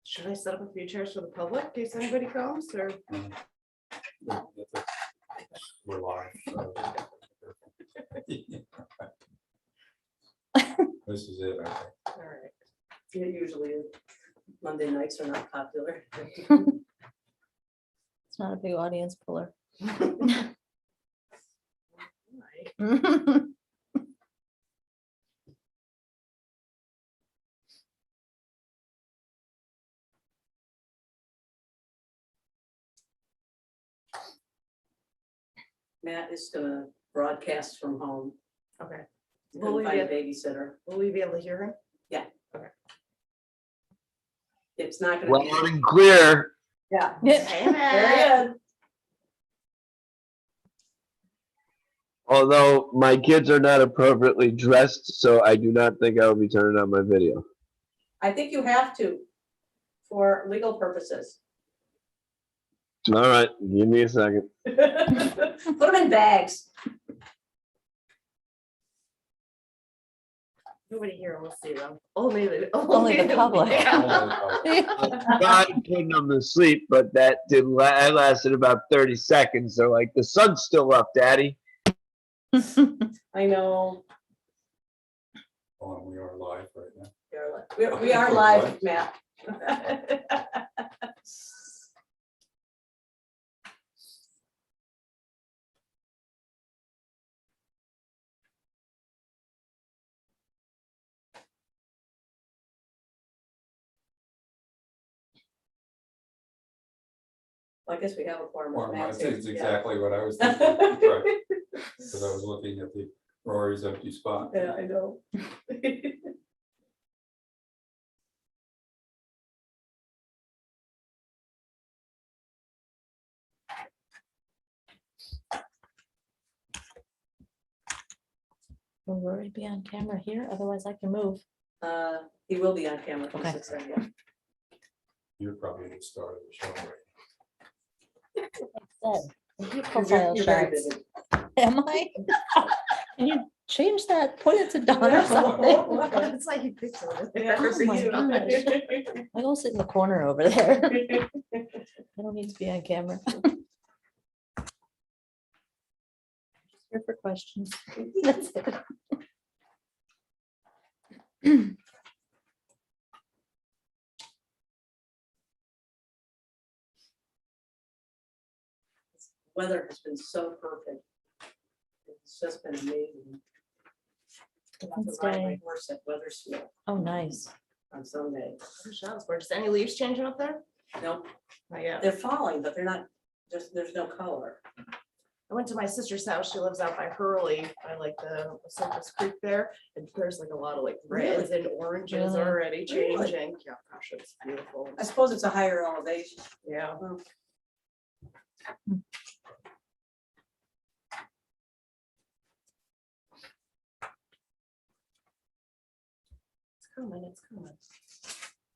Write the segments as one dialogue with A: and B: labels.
A: Should I set up a few chairs for the public in case anybody comes or?
B: We're live. This is it, I think.
A: All right.
C: Yeah, usually Monday nights are not popular.
D: It's not a big audience puller.
C: Matt is gonna broadcast from home.
A: Okay.
C: He's
A: Will
C: gonna
A: we
C: find a
A: be-
C: babysitter.
A: Will we be able to hear him?
C: It's not gonna.
E: Loud and clear.
C: Yeah.
A: Hey,
C: Very good.
E: Although my kids are not appropriately dressed, so I do not think I will be turning on my video.
C: I think you have to for legal purposes.
E: All right, give me a second.
C: Put them in bags.
A: Nobody here will see them. Only the
D: public.
E: Not putting them to sleep, but that lasted about 30 seconds. So like the sun's still up, Daddy.
C: I know.
B: Oh, we are live right now.
C: We are live, Matt. I guess we have a form.
B: Well,
C: of
B: that's
C: Matt's here.
B: exactly what I was thinking, right, because I was looking at the Rory's empty spot.
C: Yeah, I know.
D: Will Rory be on camera here? Otherwise I can move.
C: He will be on camera.
D: Okay.
B: You're probably the star of the show, right?
D: Your profile
C: You're very
D: shots.
C: busy.
D: Am I? Can you change that? Point it to Don or something.
A: It's like he picks it.
C: Yeah,
D: Oh my gosh. I go sit in the corner over there. I don't need to be on camera. Here for questions. That's it.
C: Weather has been so perfect. It's just been amazing. I'm about to ride my horse at Weathersfield
D: Oh, nice.
C: on Sunday.
A: Were just any leaves changing up there?
C: Nope,
A: Not yet.
C: they're falling, but they're not, just, there's no color.
A: I went to my sister's house. She lives out by Hurley, by like the Circus Creek there. And there's like a lot of like reds and oranges
D: Really?
A: already
C: Really?
A: changing. Yeah, gosh, it's beautiful.
C: I suppose it's a higher elevation.
A: Yeah. It's coming, it's coming.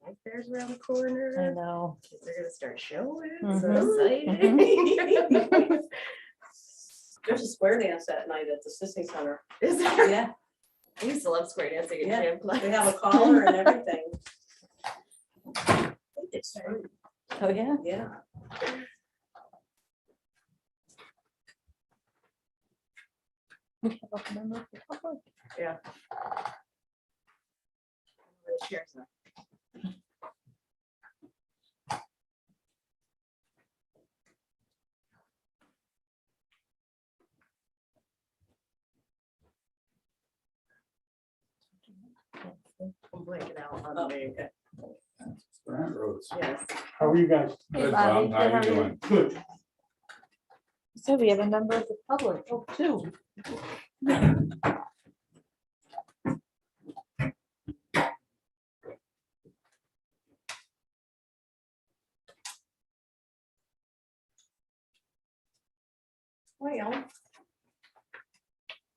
A: Light fair's around the
D: I
A: corner.
D: know.
A: Kids are gonna start showing.
D: Mhm.
A: So exciting.
C: There's a square dance that night at the Sissing Center.
A: Is there?
C: Yeah,
A: I used to love square dancing in
C: Yeah,
A: Champlain.
C: they have a collar and everything. I think it's free.
D: Oh, yeah.
C: Yeah.
D: We have a member of the public.
A: Yeah. Where the chairs are. I'm blanking out on
C: Oh,
A: the name.
C: okay.
B: Grant Roads.
A: Yes.
F: How are you guys?
D: Hey,
B: Good,
D: Bobby.
B: Bob, how
D: Good,
B: you doing?
F: Good.
D: So we have a member of the public, oh, two.
C: Well,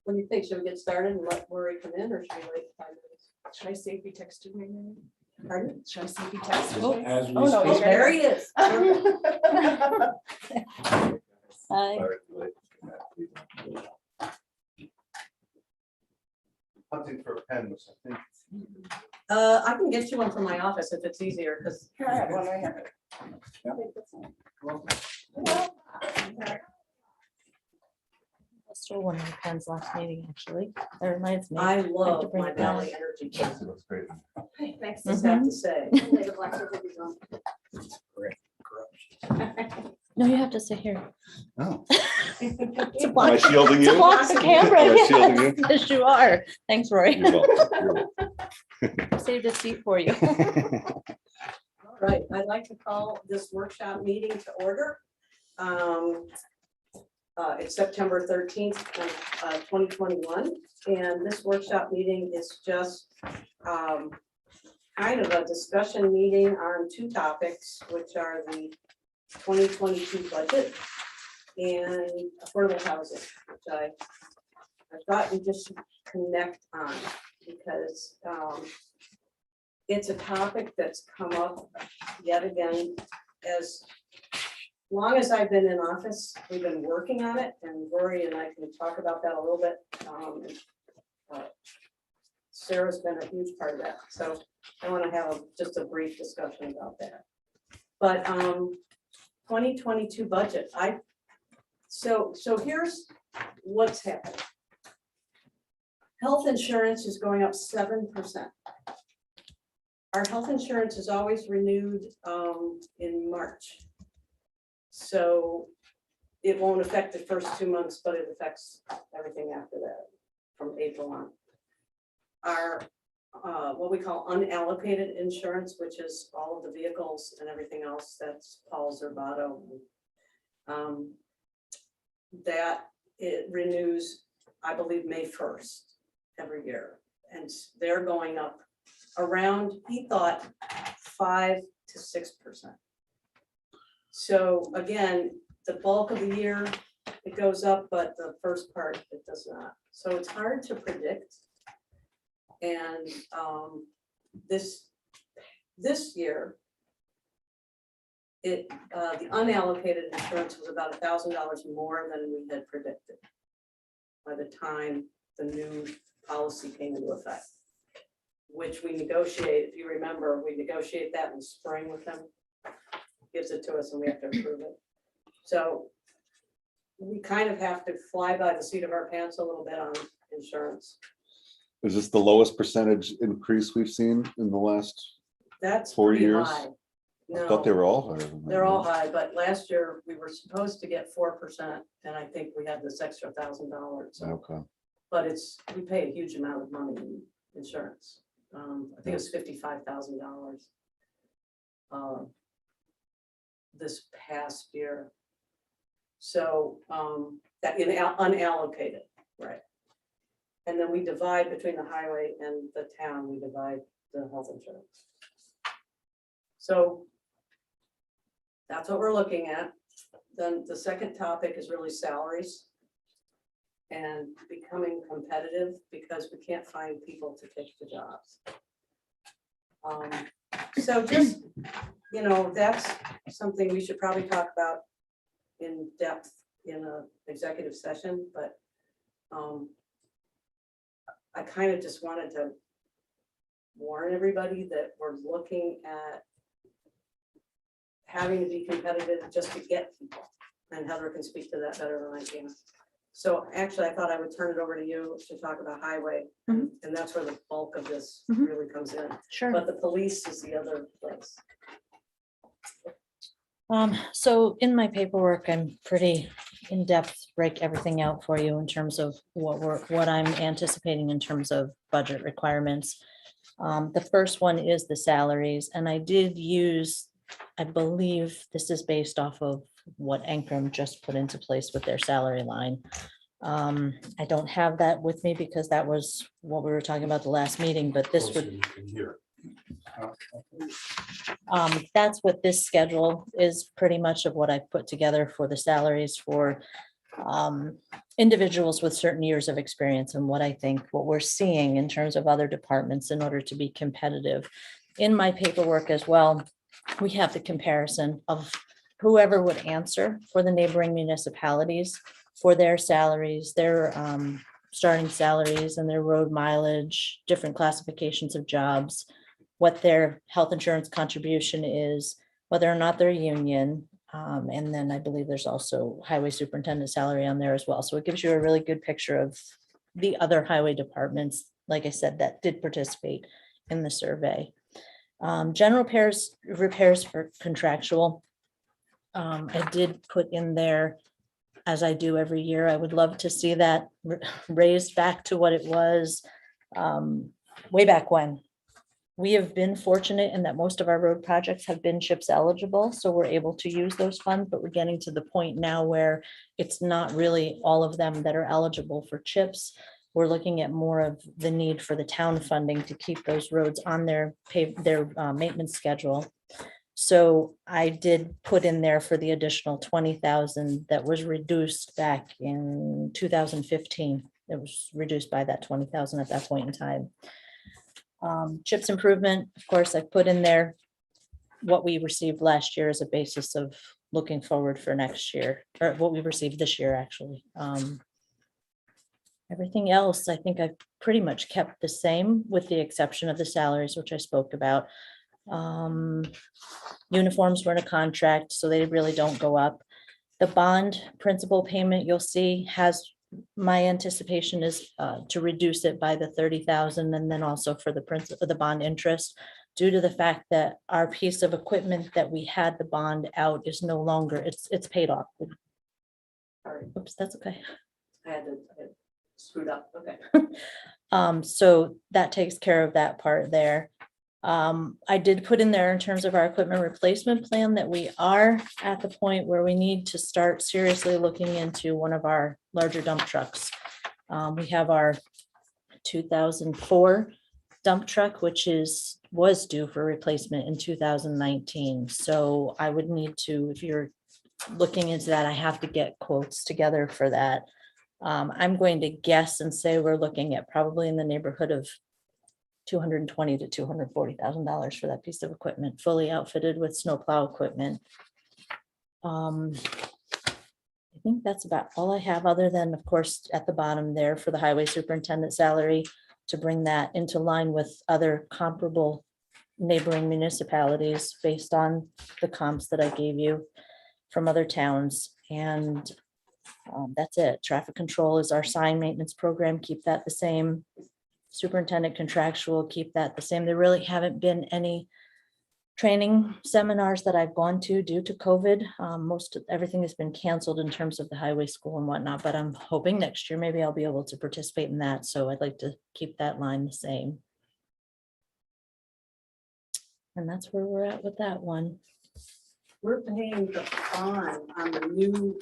C: what do you think? Should we get started and let Rory come in, or should we wait 5 minutes?
A: Should I see if he texted me? Maybe?
C: Pardon?
A: Should I see if he texted
D: Oh.
A: me?
B: As we
A: Oh, no,
C: Oh,
A: he's
B: speak.
C: there he is.
D: Hi.
F: Hunting for a pen, which I think
C: I can get you one from my office if it's easier, because
A: Here, I have one right here.
D: I stole one of the pens last meeting, actually. That reminds me.
C: I
D: to
C: love
D: bring
C: my
D: it down.
C: Valley Energy pen,
B: Looks great.
A: Hey, thanks.
C: just have to say.
D: No, you have to sit here.
F: Oh,
D: To
F: am
D: block-
F: I shielding
D: to
F: you?
D: block the camera.
F: Am I shielding
D: Yes,
F: you?
D: yes, you are. Thanks, Roy.
F: You're welcome. You're welcome.
D: Saved a seat for you.
C: All right, I'd like to call this workshop meeting to order. It's September 13th, 2021, and this workshop meeting is just kind of a discussion meeting on two topics, which are the 2022 budget and affordable housing, which I thought we just should connect on because it's a topic that's come up yet again. As long as I've been in office, we've been working on it, and Rory and I can talk about that a little bit. Sarah's been a huge part of that, so I want to have just a brief discussion about that. But 2022 budget, so here's what's happening. Health insurance is going up 7%. Our health insurance is always renewed in March. So it won't affect the first 2 months, but it affects everything after that from April on. Our what we call unallocated insurance, which is all of the vehicles and everything else, that's Paul Zerbato. That it renews, I believe, May 1st every year. And they're going up around, he thought, 5 to 6%. So again, the bulk of the year, it goes up, but the first part, it does not. So it's hard to predict. And this year, the unallocated insurance was about $1,000 more than we had predicted by the time the new policy came into effect, which we negotiate. If you remember, we negotiate that in spring with them. Gives it to us and we have to approve it. So we kind of have to fly by the seat of our pants a little bit on insurance.
F: Is this the lowest percentage increase we've seen in the last?
C: That's
F: 4
C: pretty
F: years?
C: high.
F: I thought they
C: No,
F: were all higher than that.
C: they're all high, but last year we were supposed to get 4%, and I think we had this extra $1,000.
F: Okay.
C: But we pay a huge amount of money in insurance. I think it was $55,000 this past year. So that in unallocated, right? And then we divide between the highway and the town, we divide the health insurance. So that's what we're looking at. Then the second topic is really salaries and becoming competitive because we can't find people to take the jobs. So just, that's something we should probably talk about in depth in an executive session, but I kind of just wanted to warn everybody that we're looking at having to be competitive just to get people, and Heather can speak to that better than I can. So actually, I thought I would turn it over to you to talk about highway, and that's where the bulk of this really comes in.
D: Sure.
C: But the police is the other place.
D: So in my paperwork, I'm pretty in-depth, break everything out for you in terms of what I'm anticipating in terms of budget requirements. The first one is the salaries, and I did use, I believe this is based off of what Ankrum just put into place with their salary line. I don't have that with me because that was what we were talking about the last meeting, but this would,
B: You can hear.
D: that's what this schedule is, pretty much of what I put together for the salaries for individuals with certain years of experience, and what I think what we're seeing in terms of other departments in order to be competitive. In my paperwork as well, we have the comparison of whoever would answer for the neighboring municipalities for their salaries, their starting salaries and their road mileage, different classifications of jobs, what their health insurance contribution is, whether or not they're union. And then I believe there's also highway superintendent salary on there as well. So it gives you a really good picture of the other highway departments, like I said, that did participate in the survey. General repairs for contractual. I did put in there, as I do every year, I would love to see that raised back to what it was way back when. We have been fortunate in that most of our road projects have been CHIPS eligible, so we're able to use those funds, but we're getting to the point now where it's not really all of them that are eligible for CHIPS. We're looking at more of the need for the town funding to keep those roads on their maintenance schedule. So I did put in there for the additional 20,000 that was reduced back in 2015. It was reduced by that 20,000 at that point in time. CHIPS improvement, of course, I put in there what we received last year as a basis of looking forward for next year, or what we received this year, actually. Everything else, I think I've pretty much kept the same with the exception of the salaries, which I spoke about. Uniforms were in a contract, so they really don't go up. The bond principal payment, you'll see, has, my anticipation is to reduce it by the 30,000, and then also for the principal, the bond interest, due to the fact that our piece of equipment that we had the bond out is no longer, it's paid off.
C: Sorry,
D: Oops, that's okay.
C: I had screwed up, okay.
D: So that takes care of that part there. I did put in there in terms of our equipment replacement plan that we are at the point where we need to start seriously looking into one of our larger dump trucks. We have our 2004 dump truck, which was due for replacement in 2019. So I would need to, if you're looking into that, I have to get quotes together for that. I'm going to guess and say we're looking at probably in the neighborhood of $220,000 to $240,000 for that piece of equipment, fully outfitted with snowplow equipment. I think that's about all I have, other than, of course, at the bottom there for the highway superintendent salary, to bring that into line with other comparable neighboring municipalities based on the comps that I gave you from other towns. And that's it. Traffic control is our sign maintenance program. Keep that the same. Superintendent contractual, keep that the same. There really haven't been any training seminars that I've gone to due to COVID. Everything has been canceled in terms of the highway school and whatnot, but I'm hoping next year maybe I'll be able to participate in that. So I'd like to keep that line the same. And that's where we're at with that one.
C: We're paying the bond on the new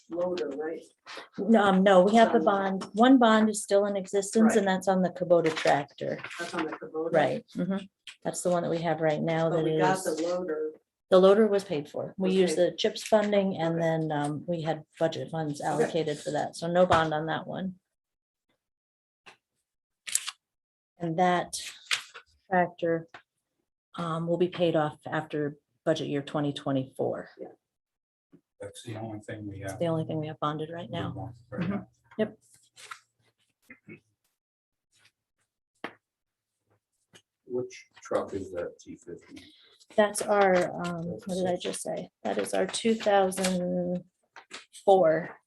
C: loader, right?
D: No, we have the bond. One bond is still in existence, and that's on the Kubota tractor.
C: That's on the Kubota.
D: Right. That's the one that we have right now.
C: But
D: That
C: we got
D: is,
C: the loader.
D: the loader was paid for. We
C: Was
D: used
C: paid
D: the CHIPS funding, and
C: Okay.
D: then we had budget funds allocated for that. So no bond on that one. And that tractor will be paid off after budget year 2024.
B: That's the only thing we have.
D: The only thing we have bonded right now.
B: Right now.
D: Yep.
B: Which truck is that T50?
D: That's our, what did I just say? That is our 2004.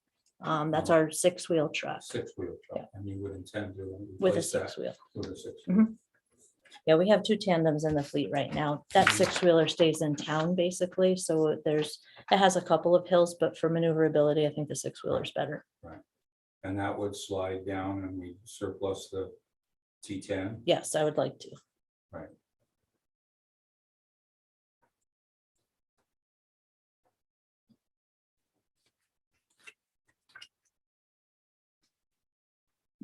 D: That's our 6-wheel truck
B: Six-wheel truck, and you would intend to
D: with a
B: replace that
D: 6-wheel.
B: with a six.
D: Yeah, we have 2 tandems in the fleet right now. That 6-wheeler stays in town basically. So it has a couple of hills, but for maneuverability, I think the 6-wheeler is better.
B: And that would slide down and we surplus the T10.
D: Yes, I would like to.
B: Right.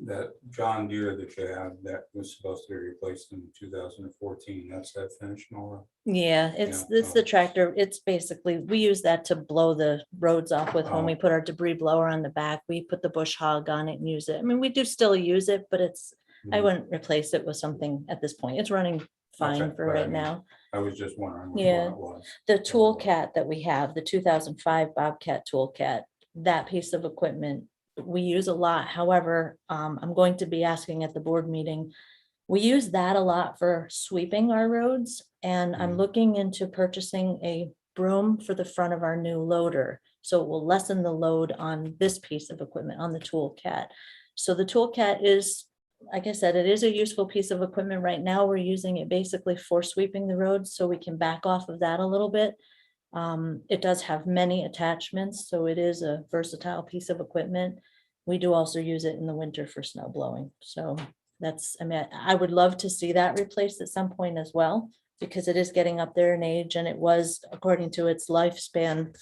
B: That John Deere that you have, that was supposed to be replaced in 2014, that's that finished mower?
D: Yeah, it's
B: Yeah,
D: the tractor. It's basically, we use that to blow the roads off with when
B: Oh.
D: we put our debris blower on the back. We put the bush hog on it and use it. I mean, we do still use it, but I
B: Mhm.
D: wouldn't replace it with something at this point. It's running fine
B: Okay,
D: for
B: but I
D: right
B: mean,
D: now.
B: I was just wondering which
D: Yeah.
B: one it was.
D: The tool cat that we have, the 2005 Bobcat tool cat, that piece of equipment we use a lot. However, I'm going to be asking at the board meeting. We use that a lot for sweeping our roads, and I'm
B: Mhm.
D: looking into purchasing a broom for the front of our new loader. So it will lessen the load on this piece of equipment, on the toolcat. So the toolcat is, like I said, it is a useful piece of equipment. Right now, we're using it basically for sweeping the roads, so we can back off of that a little bit. It does have many attachments, so it is a versatile piece of equipment. We do also use it in the winter for snow blowing. So that's, I mean, I would love to see that replaced at some point as well, because it is getting up there in age, and it was, according to its lifespan,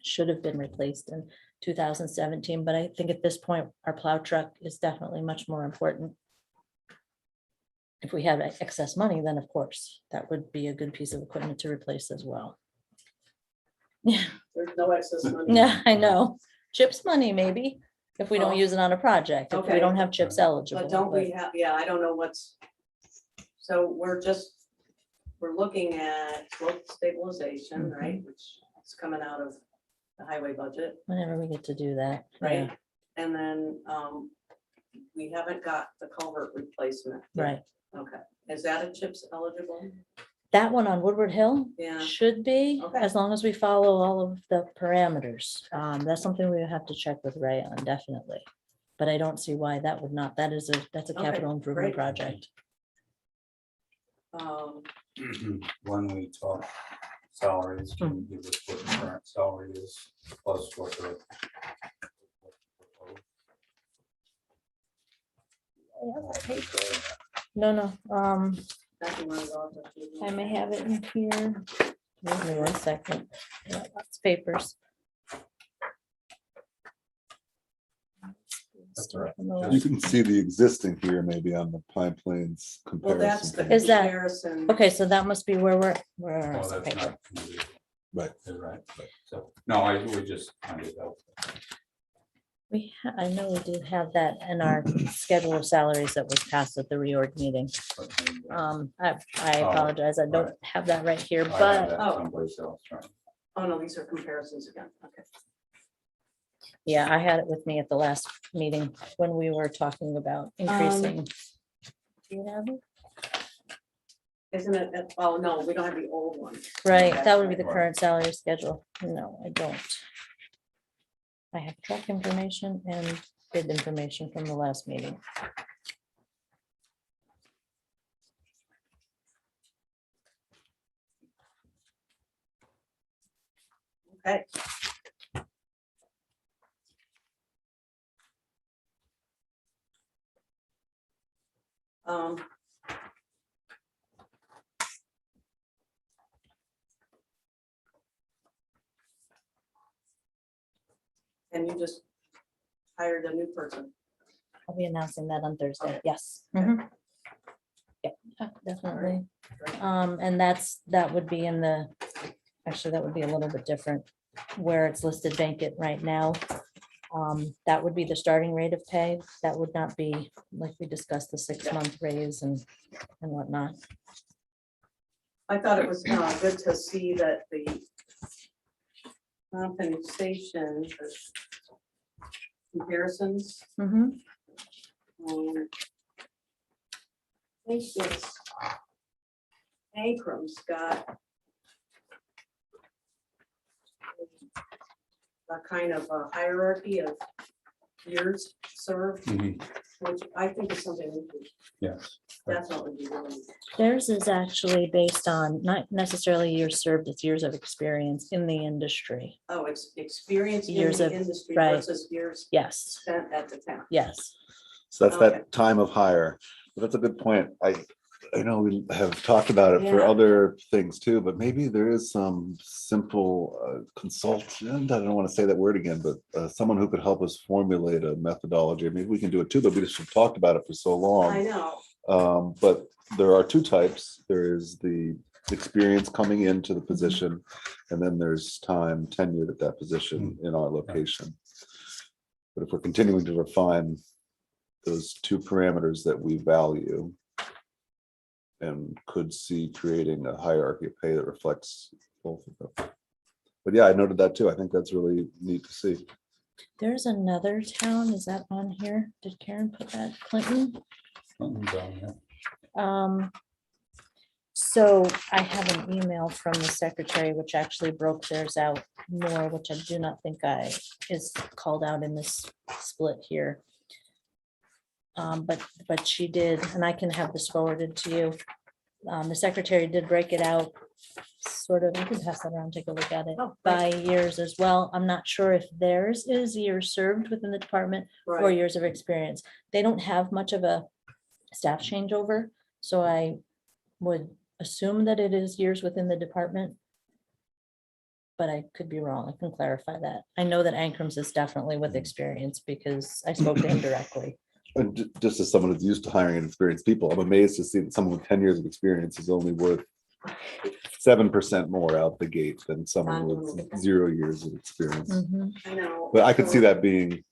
D: should have been replaced in 2017. But I think at this point, our plow truck is definitely much more important. If we have excess money, then of course, that would be a good piece of equipment to replace as well. Yeah,
C: There's no excess money.
D: yeah, I know. CHIPS money, maybe, if we don't
C: Oh.
D: use it on a project, if we
C: Okay.
D: don't have CHIPS eligible.
C: But don't we have, yeah, I don't know what's, so we're looking at slope stabilization, right, which is coming out of the highway budget,
D: Whenever we get to do that.
C: right?
D: yeah,
C: And then, we haven't got the culvert replacement. yet.
D: Right.
C: Okay, is that a CHIPS eligible?
D: That one on Woodward Hill
C: Yeah,
D: should be,
C: Okay.
D: as long as we follow all of the parameters. That's something we have to check with Ray on, definitely. But I don't see why that would not, that's a
C: Okay,
D: capital improvement
C: great.
D: project.
B: When we talk salaries, can you give us what the current salary is plus what the.
D: No,
C: nothing runs off of
D: I may have it in here. Give me 1 second. Yeah, lots of papers.
B: That's all right.
F: You can see the existing here, maybe on the Pine Plains
C: Well, that's
F: comparison.
C: the
D: Is that-
C: comparison.
D: Okay, so that must be where we're,
B: Well,
D: where's the
B: that's
D: paper?
B: not included.
F: Right.
B: You're right, but so, no, I would just find it out.
D: I know we did have that in our schedule of salaries that was passed at the reorg meeting.
B: But maybe,
D: I apologize, I don't
B: right.
D: have that right here,
B: I have
D: but
B: that
C: Oh.
B: someplace else, right?
C: Oh, no, these are comparisons again, okay.
D: yeah, I had it with me at the last meeting when we were talking about increasing. Do you have it?
C: Isn't it, oh, no, we don't have the old one.
D: Right,
C: Okay.
D: that would be the
B: Right.
D: current salary schedule. No, I don't. I have truck information and bid information from the last meeting.
C: Okay. And you just hired a new person.
D: I'll be announcing that on Thursday.
C: Okay.
D: Yes.
C: Okay.
D: Mhm. Yeah, definitely. And that would be in the, actually, that would be a little bit different where it's listed vacant right now. That would be the starting rate of pay. That would not be, like we discussed, the 6-month raise and whatnot.
C: I thought it was good to see that the compensation comparisons.
D: Mhm.
C: I think it's Ancrum's got a kind of a hierarchy of years served,
B: Mhm.
C: which I think is something we could
B: Yes.
C: definitely be doing.
D: Theirs is actually based on not necessarily years served, it's years of experience in the industry.
C: Oh, it's experience in
D: Years
C: the
D: of-
C: industry
D: right.
C: versus years
D: Yes,
C: spent at the town.
D: yes.
F: So that's
C: Okay.
F: that time of hire. But that's a good point. I know we have talked about it for
C: Yeah.
F: other things too, but maybe there is some simple consultant, I don't want to say that word again, but someone who could help us formulate a methodology. Maybe we can do it too, but we just have talked about it for so
C: I
F: long.
C: know,
F: But there are two types. There is the experience coming into the position, and then there's time tenured at that position in our location. But if we're continuing to refine those two parameters that we value and could see creating a hierarchy of pay that reflects both of them. But yeah, I noted that too. I think that's really neat to see.
D: There's another town, is that on here? Did Karen put that, Clinton?
B: Something's on there.
D: So I have an email from the secretary, which actually broke theirs out more, which I do not think is called out in this split here. But she did, and I can have this forwarded to you. The secretary did break it out, sort of, you can pass that around, take a look at it,
C: Oh,
D: by years as well. I'm not sure if theirs is years served within the department or
C: Right,
D: years of experience. They don't have much of a staff changeover, so I would assume that it is years within the department. But I could be wrong. I can clarify that. I know that Ancrum's is definitely with experience because I spoke to him directly.
F: And just as someone who's used to hiring inexperienced people, I'm amazed to see that someone with 10 years of experience is only worth 7% more out the gate than someone with 0 years of experience.
D: Mhm.
C: I know.
F: But I could
C: So-
F: see that being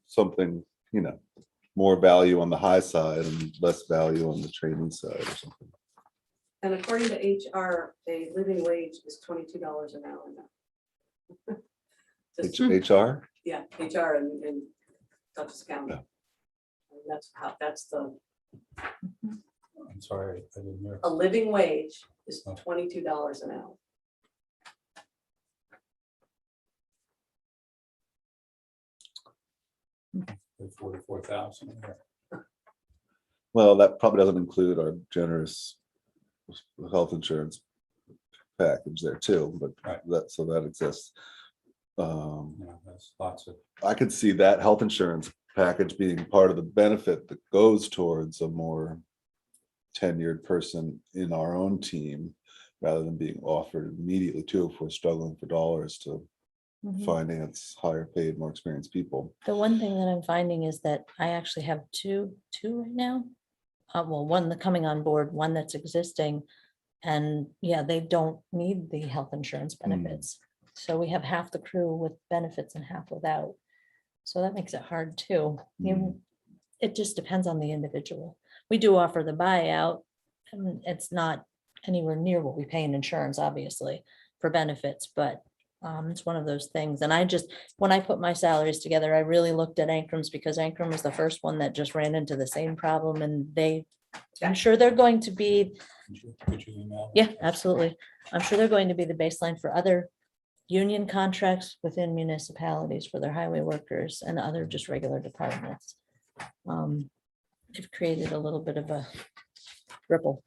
F: something, more value on the high side and less value on the training side or something.
C: And according to HR, a living wage is $22 an hour now. Just-
F: HR?
C: Yeah, HR in Dutchess County.
F: Yeah.
C: And that's the,
B: I'm sorry, I didn't hear.
C: a living wage is
B: Oh.
C: $22 an hour.
B: There's 44,000 there.
F: Well, that probably doesn't include our generous health insurance package there too, but
B: Right.
F: that exists.
B: That's lots of,
F: I could see that health insurance package being part of the benefit that goes towards a more tenured person in our own team, rather than being offered immediately too, if we're struggling for dollars to
D: Mhm.
F: finance higher paid, more experienced people.
D: The one thing that I'm finding is that I actually have two right now. Well, one that coming on board, one that's existing. And yeah, they don't need the health insurance benefits. So we have half the crew with benefits and half without. So that makes it hard too. It just depends on the individual. We do offer the buyout. And it's not anywhere near what we pay in insurance, obviously, for benefits, but it's one of those things. And when I put my salaries together, I really looked at Ancrum's because Ancrum was the first one that just ran into the same problem and I'm sure they're going to be,
B: could you email?
D: yeah, absolutely. I'm sure they're going to be the baseline for other union contracts within municipalities for their highway workers and other just regular departments. They've created a little bit of a ripple.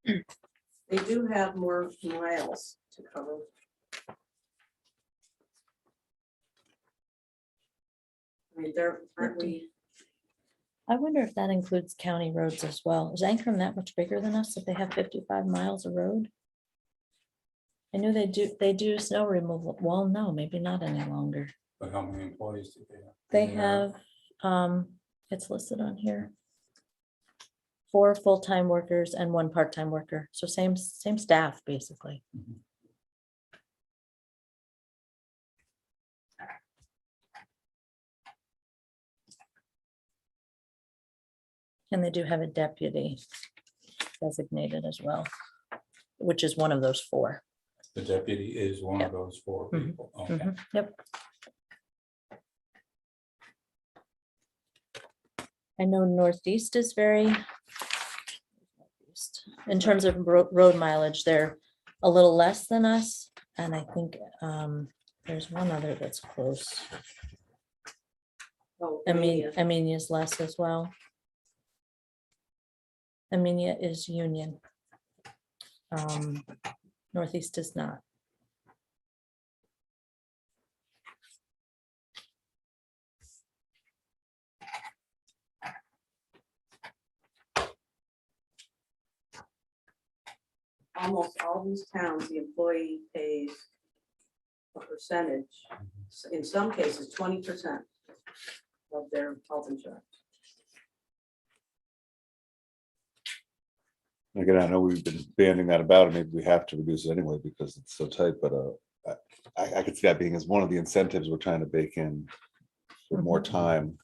C: They do have more miles to cover. I mean, aren't we,
D: I wonder if that includes county roads as well. Is Ancrum that much bigger than us if they have 55 miles of road? I knew they do snow removal. Well, no, maybe not any longer.
B: But how many employees do they have?
D: They
B: Yeah.
D: have, it's listed on here. 4 full-time workers and 1 part-time worker. So same staff, basically.
B: Mhm.
D: And they do have a deputy designated as well, which is one of those 4.
B: The deputy is one
D: Yep.
B: of those 4
D: Mhm.
B: people. Okay.
D: Yep. I know Northeast is very, in terms of road mileage, they're a little less than us. And I think there's one other that's close. Amenia is less as well. Amenia is union. Northeast is not.
C: almost all these towns, the employee pays a percentage, in some cases, 20% of their health insurance.
F: Again, I know we've been banding that about, and maybe we have to reduce it anyway because it's so tight, but I could see that being as one of the incentives we're trying to bake in for more time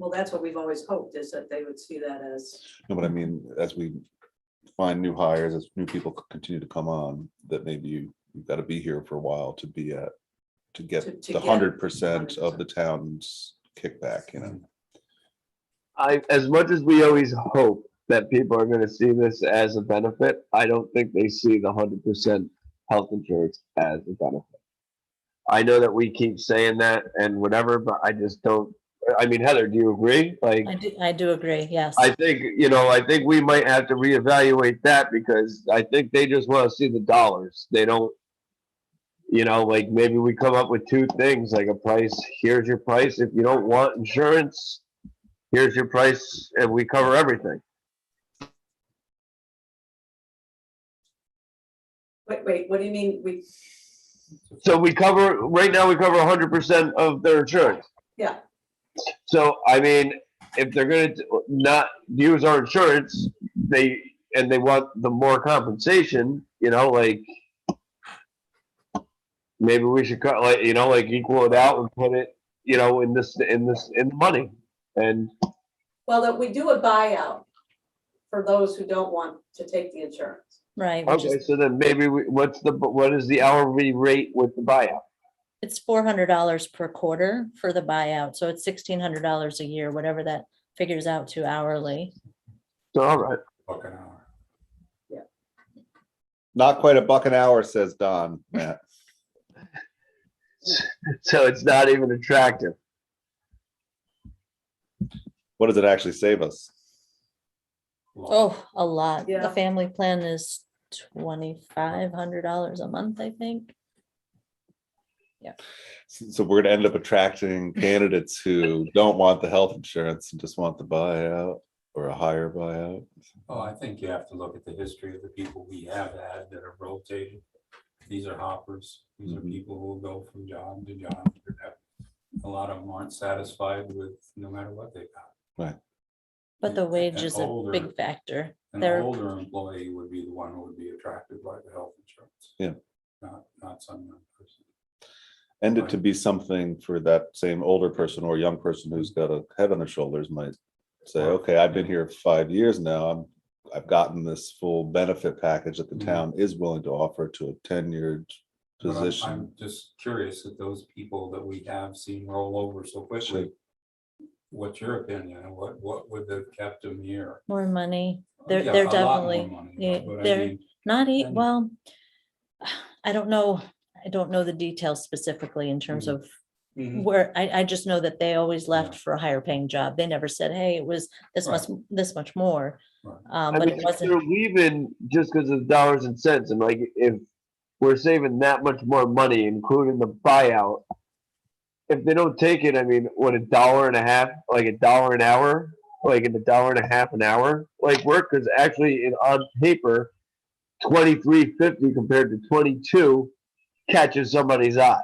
C: Well, that's what we've always hoped, is that they would see that as,
F: No, but I mean, as we find new hires, as new people continue to come on, that maybe you've got to be here for a while to be at, to get
C: To
F: the
C: get
F: 100% of the town's kickback, you know?
E: As much as we always hope that people are gonna see this as a benefit, I don't think they see the 100% health insurance as a benefit. I know that we keep saying that and whatever, but I just don't, I mean, Heather, do you agree? Like,
D: I do agree, yes.
E: I think, I think we might have to reevaluate that because I think they just wanna see the dollars. They don't, like maybe we come up with two things, like a price, here's your price. If you don't want insurance, here's your price and we cover everything.
C: wait, what do you mean?
E: So right now we cover 100% of their insurance.
C: Yeah,
E: So, I mean, if they're gonna not use our insurance, they want the more compensation, like maybe we should cut, like, equal it out and put it, in the money. And
C: well, that we do a buyout for those who don't want to take the insurance.
D: Right, which
E: okay,
D: is,
E: so then maybe what is the hourly rate with the buyout?
D: it's $400 per quarter for the buyout, so it's $1,600 a year, whatever that figures out to hourly.
E: So, all right.
B: Buck an hour.
F: Not quite a buck an hour, says Don, Matt.
E: So it's not even attractive.
F: What does it actually save us?
D: Oh, a lot. The
C: Yeah.
D: family plan is $2,500 a month, I think.
F: So we're gonna end up attracting candidates who don't want the health insurance and just want the buyout or a higher buyout.
B: Oh, I think you have to look at the history of the people we have had that are rotated. These are hoppers. These are
F: Mhm.
B: people who will go from job to job. A lot of them aren't satisfied with no matter what they got.
F: Right.
D: But the
B: And-
D: wage
B: and
D: is a
B: older-
D: big factor.
B: An
D: They're,
B: older employee would be the one who would be attracted by the health insurance.
F: Yeah.
B: Not some young person.
F: And it to be something for that same older person or young person who's got a head on their shoulders might say, okay, I've been here 5 years now. I've gotten this full benefit package that the
B: Mhm.
F: town is willing to offer to a tenured
B: But
F: position.
B: I'm just curious that those people that we have seen roll over so quickly. What's your opinion? What would have kept them here?
D: more money. They're,
B: Yeah,
D: they're
B: a lot more
D: definitely,
B: money,
D: yeah,
B: but I
D: they're
B: mean,
D: not,
B: and-
D: well, I don't know. I don't know the details specifically in terms
B: Mhm.
D: of
B: mhm.
D: where, I just know that they always left
B: Yeah.
D: for a higher paying job. They never said, hey, it was this much,
B: Right.
D: this much more.
B: Right.
E: I
D: But
E: mean,
D: it
E: if they're
D: wasn't,
E: leaving just because of dollars and cents, and like if we're saving that much more money, including the buyout, if they don't take it, I mean, what, $1.50, like $1 an hour, like in $1.50 an hour, like work? Because actually, on paper, 23.50 compared to 22 catches somebody's eye.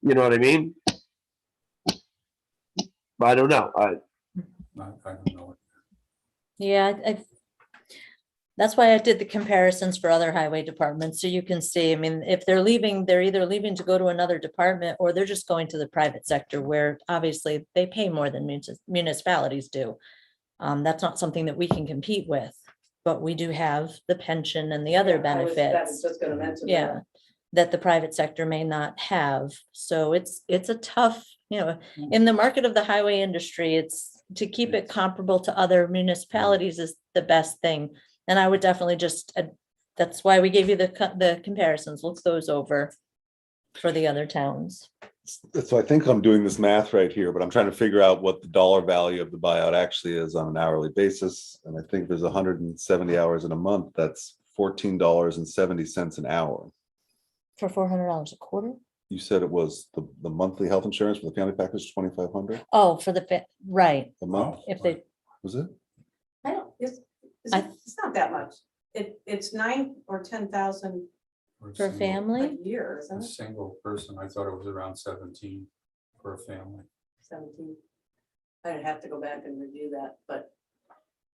E: You know what I mean? But I don't know.
B: I don't know.
D: yeah, that's why I did the comparisons for other highway departments. So you can see, I mean, if they're leaving, they're either leaving to go to another department or they're just going to the private sector where obviously they pay more than municipalities do. That's not something that we can compete with, but we do have the pension and the other
C: Yeah, I was
D: benefits.
C: just gonna mention that.
D: Yeah, that the private sector may not have. So it's a tough, in the market of the highway industry, it's to keep it comparable to other municipalities is the best thing. And I would definitely just, that's why we gave you the comparisons. Look those over for the other towns.
F: So I think I'm doing this math right here, but I'm trying to figure out what the dollar value of the buyout actually is on an hourly basis. And I think there's 170 hours in a month. That's $14.70 an hour.
D: For $400 a quarter?
F: You said it was the monthly health insurance for the family package, 2,500
D: Oh, for right.
F: a month,
D: If they,
F: was it?
C: I don't,
D: I-
C: it's not that much. It's 9 or 10,000
B: For a
D: for
B: single-
D: family?
C: a year,
B: A
C: isn't it?
B: single person, I thought it was around 17 for a family.
C: 17. I'd have to go back and review that, but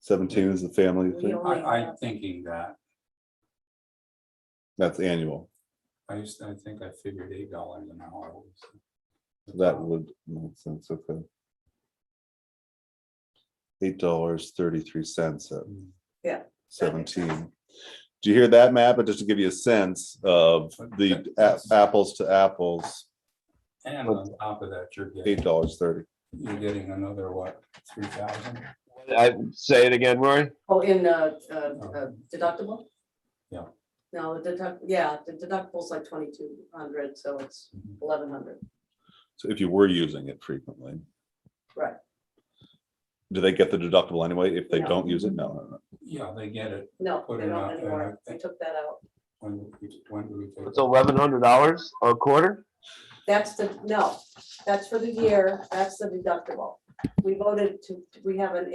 F: 17 is the family
C: We
F: thing?
C: don't-
B: I'm thinking that,
F: That's annual.
B: I think I figured $8 an hour.
F: That would make sense, okay. $8.33 at
C: Yeah.
F: 17. Do you hear that, Matt? But just to give you a sense of the apples to apples,
B: And on top of that,
F: $8.30.
B: you're getting another, what, 3,000?
E: I say it again, Roy.
C: Oh, in deductible?
B: Yeah.
C: No, the deductible's like 2,200, so it's 1,100.
F: So if you were using it frequently,
C: Right.
F: do they get the deductible anyway if they
C: No.
F: don't use it? No.
B: Yeah, they get it.
C: No,
B: Put
C: they
B: it
C: don't
B: out,
C: anymore. I took that out.
B: When do we take?
E: It's
B: it?
E: $1,100 a quarter.
C: That's that's for the year. That's the deductible. We voted we have an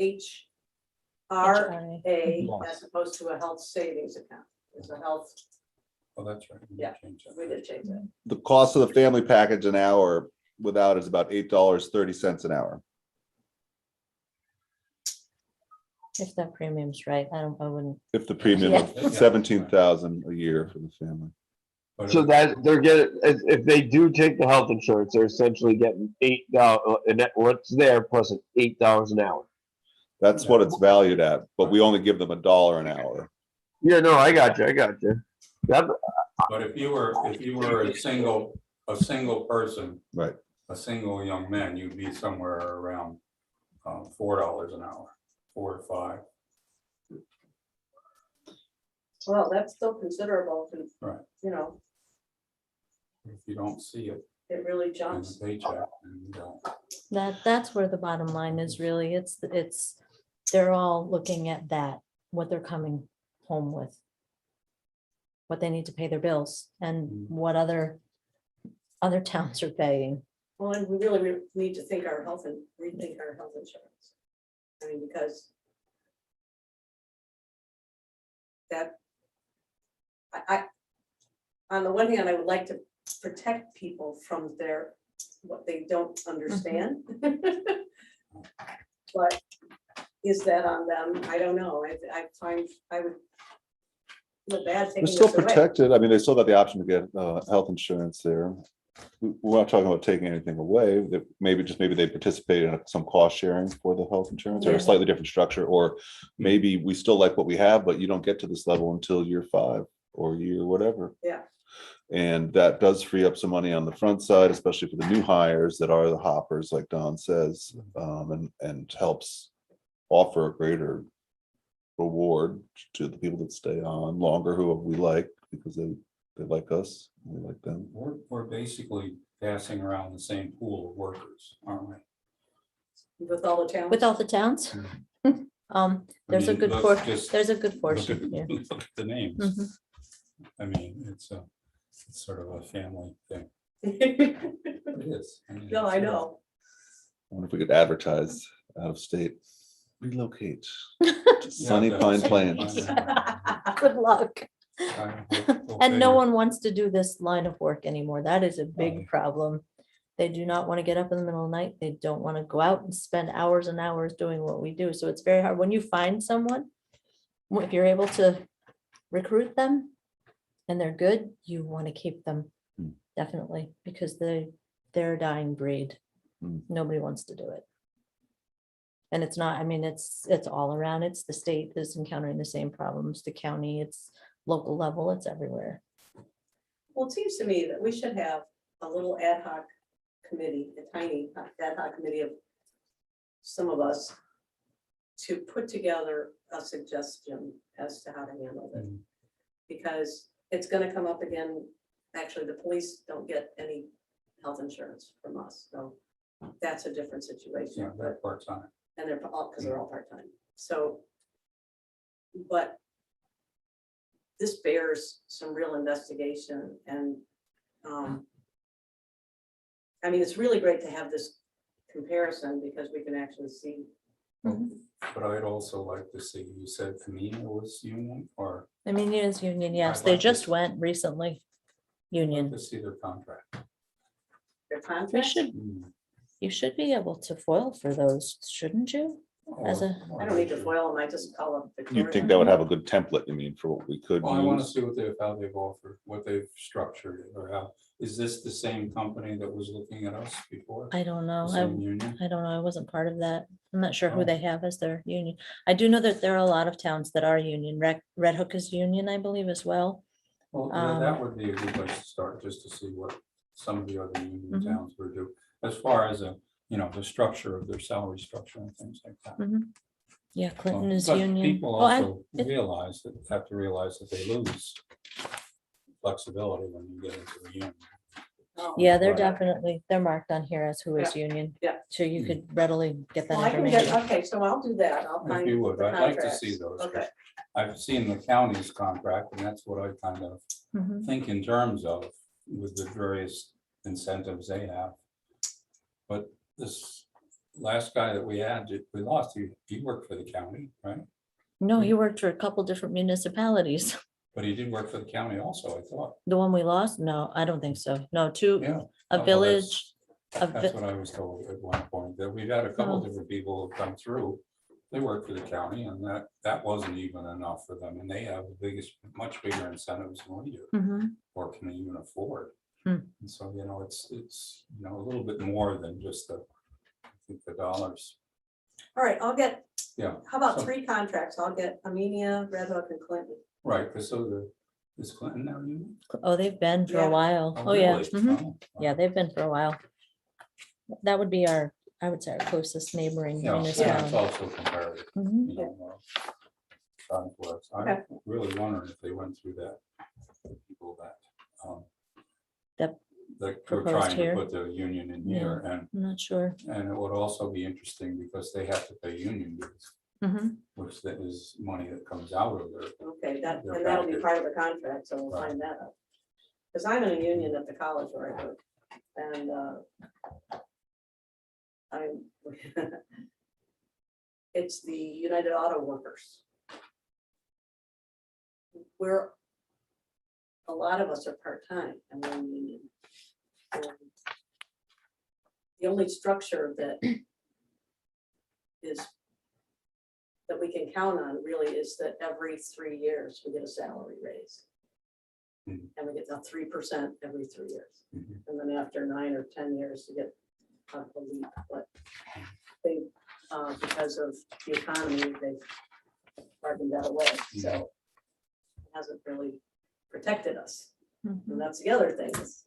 C: HRA as opposed to a health savings account. It's a health,
B: Oh, that's right. We
C: Yeah.
B: changed that.
C: we did change that.
F: The cost of the family package an hour without is about $8.30 an hour.
D: If that premium's right, I wouldn't,
F: If the premium
D: Yeah.
F: of 17,000 a year for the family.
B: But
E: So
B: if-
E: that they're getting, if they do take the health insurance, they're essentially getting $8, and that what's there plus an $8 an hour.
F: That's what it's valued at, but we only give them $1 an hour.
E: Yeah, no, I got you. That,
B: But if you were a single person,
F: Right.
B: a single young man, you'd be somewhere around $4 an hour, 4 to 5.
C: Well, that's still considerable,
B: Right.
C: you know,
B: If you don't see it
C: it really
B: in the
C: jumps.
B: paycheck, then you don't.
D: that's where the bottom line is really, it's, they're all looking at that, what they're coming home with. What they need to pay their bills and what other towns are paying.
C: Well, and we really need to rethink our health insurance. I mean, because that, on the one hand, I would like to protect people from what they don't understand. But is that on them? I don't know. I find I would feel bad
F: They're
C: taking
F: still
C: this away.
F: protected. I mean, they still got the option to get health insurance there. We're not talking about taking anything away. That maybe they participate in some cost sharing for the health insurance or
C: Yeah.
F: a slightly different structure, or maybe we still like what we have, but you don't get to this level until year 5 or year whatever.
C: Yeah.
F: And that does free up some money on the front side, especially for the new hires that are the hoppers, like Don says, and helps offer a greater reward to the people that stay on longer, who we like because they like us, we like them.
B: We're basically passing around the same pool of workers, aren't we?
C: With all the towns.
D: With all the towns? There's a
B: mean,
D: good
B: let's
D: portion,
B: just
D: there's a good
B: Look
D: portion,
B: at
D: yeah.
B: look at the names.
D: Mhm.
B: I mean, it's sort of a family thing. It is. mean,
C: No,
B: it's-
C: I know.
F: I wonder if we could advertise out of state, relocate to sunny
B: Yeah,
F: Pine
B: that's-
F: Plains.
D: Good luck.
B: We'll
D: And no
B: figure-
D: one wants to do this line of work anymore. That is a
B: yeah.
D: big problem. They do not want to get up in the middle of the night. They don't want to go out and spend hours and hours doing what we do. So it's very hard. When you find someone, if you're able to recruit them and they're good, you want to keep them.
F: Hmm.
D: Definitely, because they're a dying breed.
F: Hmm.
D: Nobody wants to do it. And it's not, I mean, it's all around. It's the state is encountering the same problems, the county, it's local level, it's everywhere.
C: Well, it seems to me that we should have a little ad hoc committee, a tiny ad hoc committee of some of us to put together a suggestion as to how to handle it.
B: Mm.
C: Because it's gonna come up again. Actually, the police don't get any health insurance from us, so that's a different situation.
B: Yeah, they're part-time.
C: And they're all, because they're all part-time, so. But this bears some real investigation and, I mean, it's really great to have this comparison because we can actually see.
B: But I'd also like to see, you said Camino was union, or
D: I mean, Union's union, yes,
B: I'd
D: they
B: like to
D: just
B: see-
D: went recently.
B: I'd like
D: Union,
B: to see their contract.
C: Their
D: we
C: contract.
D: should, you should be able to foil for those, shouldn't you? as a,
C: I don't need to foil them, I just call them.
F: You think that would have a good template, you mean, for what we could
B: Well, I want to
F: use?
B: see how they've offered, what they've structured it, or how, is this the same company that was looking at us before?
D: I don't know.
B: The same union?
D: I don't know. I wasn't part of that. I'm not sure who
B: Oh.
D: they have as their union. I do know that there are a lot of towns that are union. Red Hook is union, I believe, as well.
B: Well, that would be a good place to start, just to see what some of the other union
D: Mhm.
B: towns would do, as far as the structure of their salary structure and things like that.
D: Mhm. Yeah, Clinton is
B: But
D: union.
B: people
D: Oh,
B: also
D: it-
B: have to realize that they lose flexibility when you get into the union.
D: Yeah, they're
B: Right.
D: definitely, they're marked on here as who is union.
C: Yeah.
D: So you could readily get
C: Well,
D: that
C: I can
D: information.
C: get, okay, so I'll do that, I'll
B: If
C: find
B: you would,
C: the
B: I'd like to see
C: contracts.
B: those. 'cause
C: Okay,
B: I've seen the county's contract, and that's what I kind of
D: Mhm.
B: think in terms of with the various incentives they have. But this last guy that we had, we lost, he worked for the county, right?
D: No, he worked for a couple different municipalities.
B: But he did work for the county also, I thought.
D: The one we lost? No, I don't think so. No, two,
B: Yeah.
D: a
B: well,
D: village. a
B: That's
D: vi-
B: what I was told at one point, that we've had a couple
D: Oh.
B: different people who come through. They work for the county, and that wasn't even enough for them, and they have the biggest, much bigger incentives than we do,
D: Mhm.
B: or can even afford.
D: Hmm.
B: And so, it's a little bit more than just I think the dollars.
C: all right, I'll get,
B: Yeah,
C: how about
B: So-
C: 3 contracts? I'll get Amenia, Red Hook, and Clinton.
B: right, because is Clinton now union?
D: Oh, they've been for
C: Yeah.
D: a while. Oh, yeah.
B: really?
D: Mhm.
B: Oh, wow.
D: Yeah, they've been for a while. That would be I would say our closest neighboring
B: Yeah, and it's
D: municipality.
B: also comparative.
D: Mhm.
B: Times was.
C: Okay.
B: I'm really wondering if they went through that. the People that.
D: That
B: That were
D: proposed
B: trying to
D: here?
B: put the union in here, and
D: I'm not sure.
B: it would also be interesting because they have to pay union dues,
D: Mhm.
B: which that is money that comes out of their.
C: Okay,
B: They're
C: and that'll be
B: packaged.
C: part of the contract, so we'll
B: Right.
C: find that out. Because I'm in a union at the college where I work, and I'm, it's the United Auto Workers. A lot of us are part-time and we're in union. And the only structure that we can count on really is that every 3 years we get a salary raise.
B: Mhm.
C: And we get a 3% every 3 years.
B: Mhm.
C: And then after 9 or 10 years, you get a leap, but they, because of the economy, they've bargained that away, so it hasn't really protected us.
D: Mhm.
C: And that's the other thing is,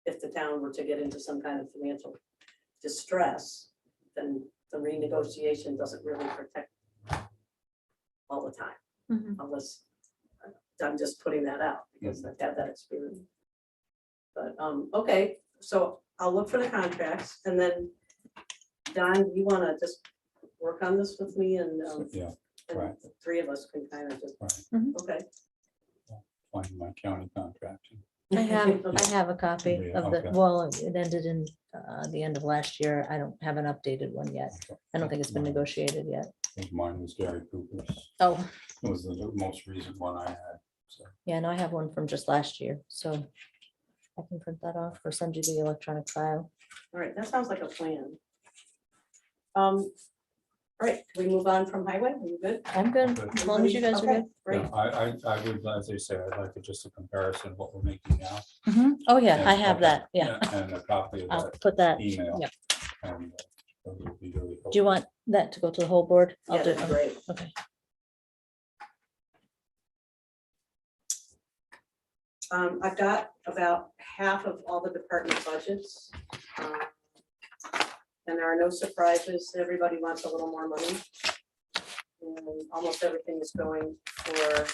C: if the town were to get into some kind of financial distress, then the renegotiation doesn't really protect all the time,
D: Mhm.
C: unless, I'm just putting that out because I've had that experience. But, okay, so I'll look for the contracts, and then Don, you wanna just work on this with me, and
B: Yeah,
C: and
B: right.
C: the 3 of us can kind of just,
B: right.
C: okay.
B: Find my county contract.
D: I have a copy
B: Yeah,
D: of the,
B: okay.
D: well, it ended in the end of last year. I don't have an updated one yet. I don't think it's been negotiated yet.
B: I think mine was Gary Cooper's.
D: Oh,
B: It was the most recent one I had, so.
D: yeah, no, I have one from just last year, so I can print that off or send you the electronic file.
C: All right, that sounds like a plan. All right, can we move on from highway? Are you good?
D: I'm good,
B: Okay.
D: as long as you guys are
C: Okay,
D: good.
C: Great.
B: Yeah, I would, as I say, I'd like just a comparison of what we're making now.
D: Mhm. Oh, yeah, I
B: And-
D: have
B: okay,
D: that, yeah.
B: And a copy of
D: I'll
B: that
D: put that,
B: email.
D: yeah.
B: And that would be really
D: Do you want that to go to the whole board? I'll
C: Yeah,
D: do
C: that'd be great.
D: Okay.
C: I've got about half of all the department budgets. And there are no surprises. Everybody wants a little more money. And almost everything is going for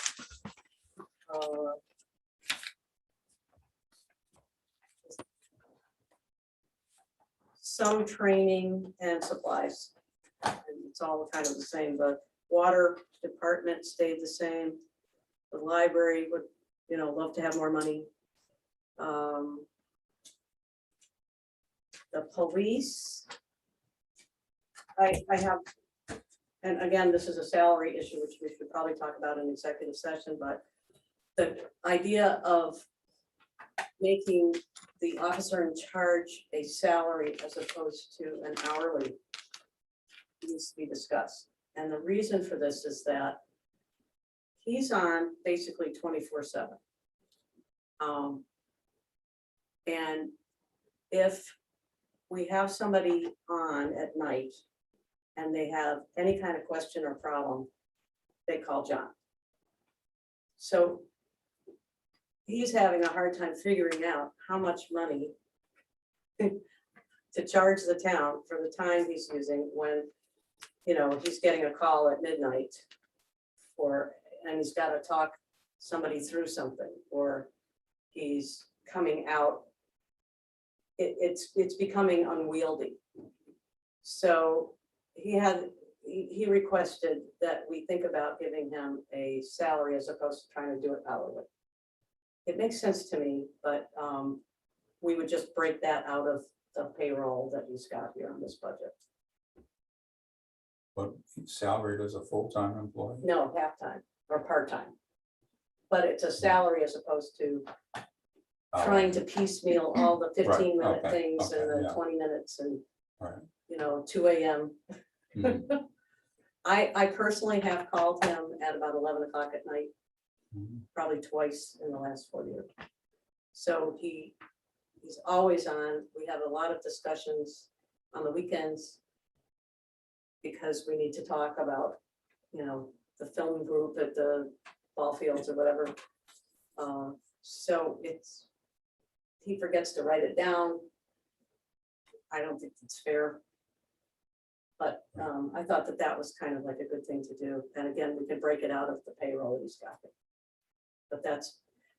C: some training and supplies. And it's all kind of the same. The water department stayed the same. The library would, love to have more money. The police. I have, and again, this is a salary issue, which we should probably talk about in executive session, but the idea of making the officer in charge a salary as opposed to an hourly needs to be discussed. And the reason for this is that he's on basically 24/7. And if we have somebody on at night and they have any kind of question or problem, they call John. So he's having a hard time figuring out how much money to charge the town for the time he's using when, he's getting a call at midnight and he's got to talk somebody through something, or he's coming out. It's becoming unwieldy. So he requested that we think about giving him a salary as opposed to trying to do it hourly. It makes sense to me, but we would just break that out of the payroll that he's got here on this budget.
B: But salaried as a full-time employee?
C: No, half-time or part-time. But it's a salary as opposed to trying to piecemeal all the 15-minute
B: okay,
C: things and
B: okay,
C: the
B: yeah.
C: 20 minutes and,
B: Right.
C: 2 a.m.
B: Mhm,
C: I personally have called him at about 11 o'clock at night,
B: mhm.
C: probably twice in the last 4 years. So he's always on. We have a lot of discussions on the weekends because we need to talk about, the film group at the ball fields or whatever. So he forgets to write it down. I don't think it's fair. But I thought that was kind of like a good thing to do. And again, we could break it out of the payroll that he's got. But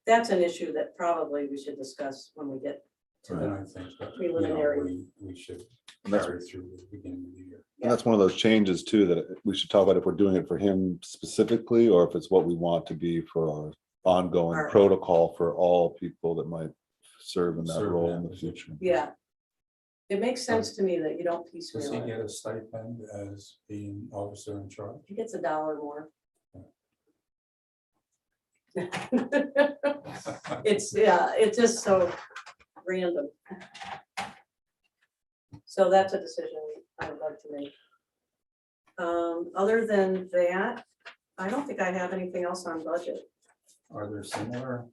C: that's an issue that probably we should discuss when we get to
B: And
C: the,
B: I think that,
C: preliminary.
B: we should
F: And that's-
B: carry through the beginning of the year.
F: And that's one of those changes too, that we should talk about if we're doing it for him specifically, or if it's what we want to be for our ongoing
C: Our-
F: protocol for all people that might serve in that
B: Serve in
F: role
B: that
F: in the
B: position.
F: future.
C: yeah. It makes sense to me that you don't
B: Does
C: piecemeal
B: he
C: it.
B: get a stipend as being officer in charge?
C: He gets $1 more. It's just so random. So that's a decision I would like to make. Other than that, I don't think I have anything else on budget.
B: Are there similar?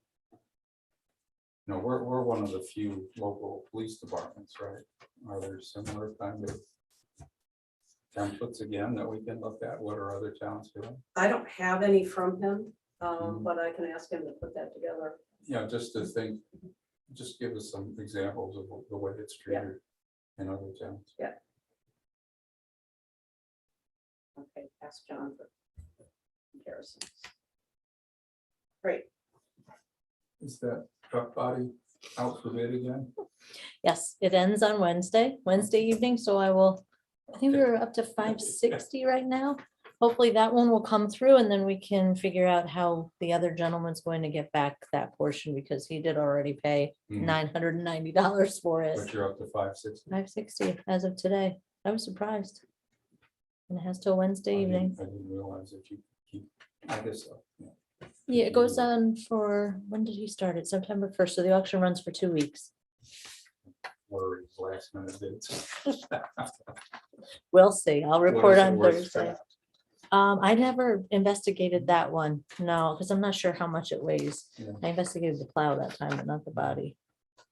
B: No, we're one of the few local police departments, right? Are there similar kind of templates again that we can look at? What are other towns doing?
C: I don't have any from him,
B: Mhm.
C: but I can ask him to put that together.
B: Just to think, just give us some examples of the way it's treated in other towns.
C: Okay, ask John for comparisons. Great.
B: Is that truck body out for bid again?
D: Yes, it ends on Wednesday evening, so I think we're up to 560 right now. Hopefully that one will come through and then we can figure out how the other gentleman's going to get back that portion because he did already pay
B: Mhm.
D: $990 for it.
B: But you're up to 560.
D: 560 as of today. I was surprised. And it has till Wednesday evening.
B: I didn't realize that you keep, I guess so. Yeah.
D: Yeah, it goes on for, when did he start it? September 1st. So the auction runs for 2 weeks.
B: Or his last minute bids.
D: We'll see. I'll
B: What
D: report
B: is the
D: on
B: worst
D: Thursday.
B: draft?
D: I never investigated that one. No, because I'm not sure how much it weighs.
B: Yeah.
D: I investigated the plow that time, but not the body.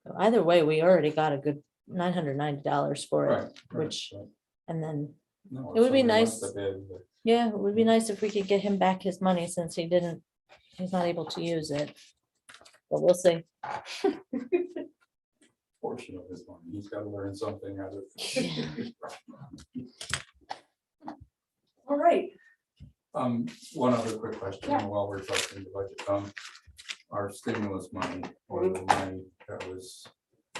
D: So either way, we already got a good $990 for it,
B: Right, right,
D: which,
B: right.
D: and then,
B: No,
D: it would be
B: somebody wants
D: nice-
B: to bid, but
D: yeah, it would be nice if we could get him back his money since he's not able to use it. But we'll see.
B: portion of his money, he's got to learn something out of it.
C: All right.
B: One other quick question
C: Yeah.
B: while we're talking the budget. Our stimulus money or the money that was,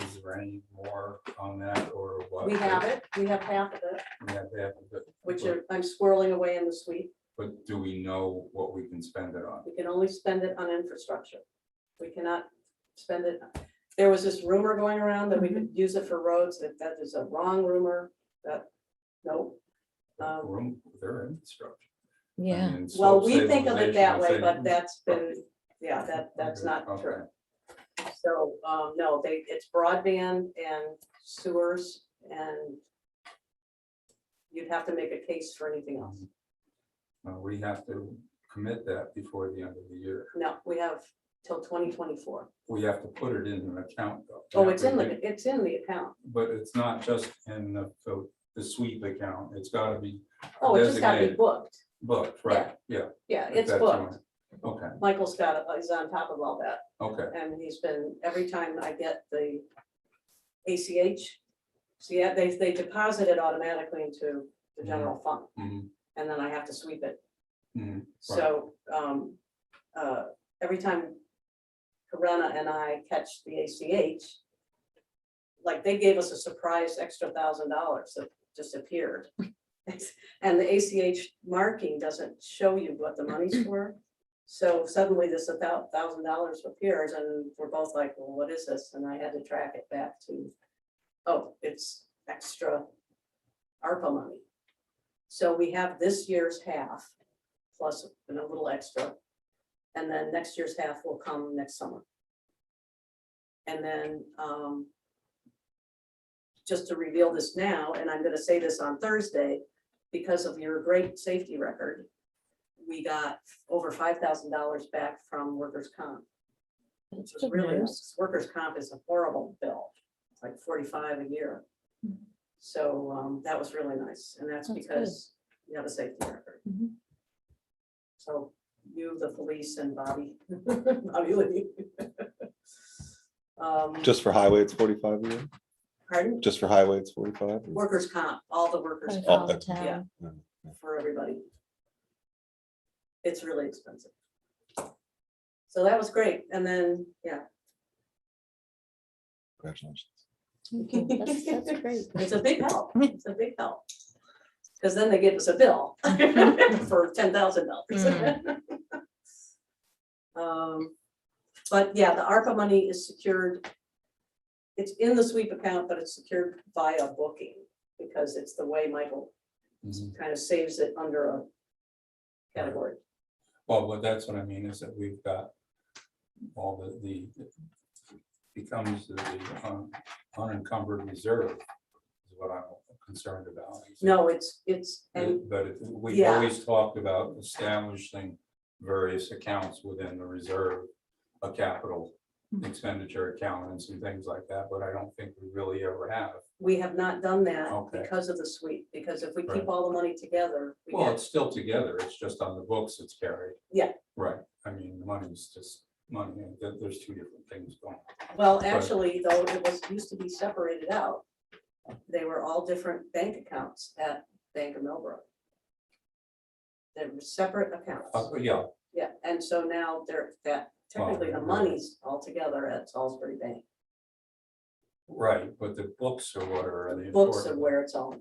B: is there any more on that or what?
C: We have it. We have half of it,
B: We have half of it.
C: which I'm squirreling away in the suite.
B: But do we know what we can spend it on?
C: We can only spend it on infrastructure. We cannot spend it. There was this rumor going around that we could use it for roads. That is a wrong rumor. No.
B: Room, their infrastructure. I
D: Yeah,
B: mean,
C: Well,
B: slope
C: we think of it that way,
B: stabilization,
C: but that's been, that's not
B: Okay.
C: true. So, no, it's broadband and sewers and you'd have to make a case for anything else.
B: We have to commit that before the end of the year.
C: No, we have till 2024.
B: We have to put it in an account though.
C: Oh, it's in the account.
B: But it's not just in the sweep account. It's gotta be
C: Oh, it just got to be
B: designated.
C: booked.
B: booked, right? Yeah.
C: Yeah, it's
B: that's
C: booked.
B: Okay,
C: Michael's got it, he's on top of all that.
B: okay.
C: And he's been, every time I get the ACH, see, yeah, they deposit it automatically into the general fund,
B: Mhm,
C: and then I have to sweep it.
B: mhm,
C: So, every time Corona and I catch the ACH, like they gave us a surprise extra $1,000 that just appeared. And the ACH marking doesn't show you what the money's for. So suddenly this $1,000 appears and we're both like, well, what is this? And I had to track it back to, oh, it's extra ARPA money. So we have this year's half plus a little extra. And then next year's half will come next summer. And then just to reveal this now, and I'm gonna say this on Thursday, because of your great safety record, we got over $5,000 back from workers' comp.
D: That's
C: Which was
D: good
C: really
D: news.
C: nice. Workers' comp is a horrible bill. It's like 45 a year. So that was really nice, and that's
D: That's
C: because you have a safety record.
D: Mhm.
C: So you, the police, and Bobby, Bobby Lee.
F: Just for highway, it's 45 a year?
C: Pardon?
F: Just for highway, it's 45?
C: Workers' comp, all the workers'
D: Probably for
C: comp
D: all the
C: yeah.
D: town.
C: for everybody. It's really expensive. So that was great, and then, yeah.
F: Congratulations.
D: That's great.
C: It's a big help, it's a big help. Because then they give us a bill for $10,000. But yeah, the ARPA money is secured. It's in the sweep account, but it's secured via booking, because it's the way Michael
B: mhm.
C: kind of saves it under a category.
B: Well, but that's what I mean, is that we've got all the becomes the unencumbered reserve is what I'm concerned about.
C: No, it's, and
B: But we've
C: Yeah.
B: always talked about establishing various accounts within the reserve, a capital expenditure account and some things like that, but I don't think we really ever have.
C: we have not done that
B: Okay.
C: because of the sweep, because if we keep
B: Right.
C: all the money together, we
B: Well,
C: get,
B: it's still together, it's just on the books it's carried.
C: Yeah.
B: Right, I mean, the money's just money, and there's two different things going.
C: well, actually, though, it was, used to be separated out. They were all different bank accounts at Bank of Millbrook. They were separate accounts.
B: Yeah,
C: Yeah, and so now they're, that technically the
B: Well,
C: money's all together at Salisbury Bank.
B: right, but the books are what are the
C: Books
B: important.
C: of where it's all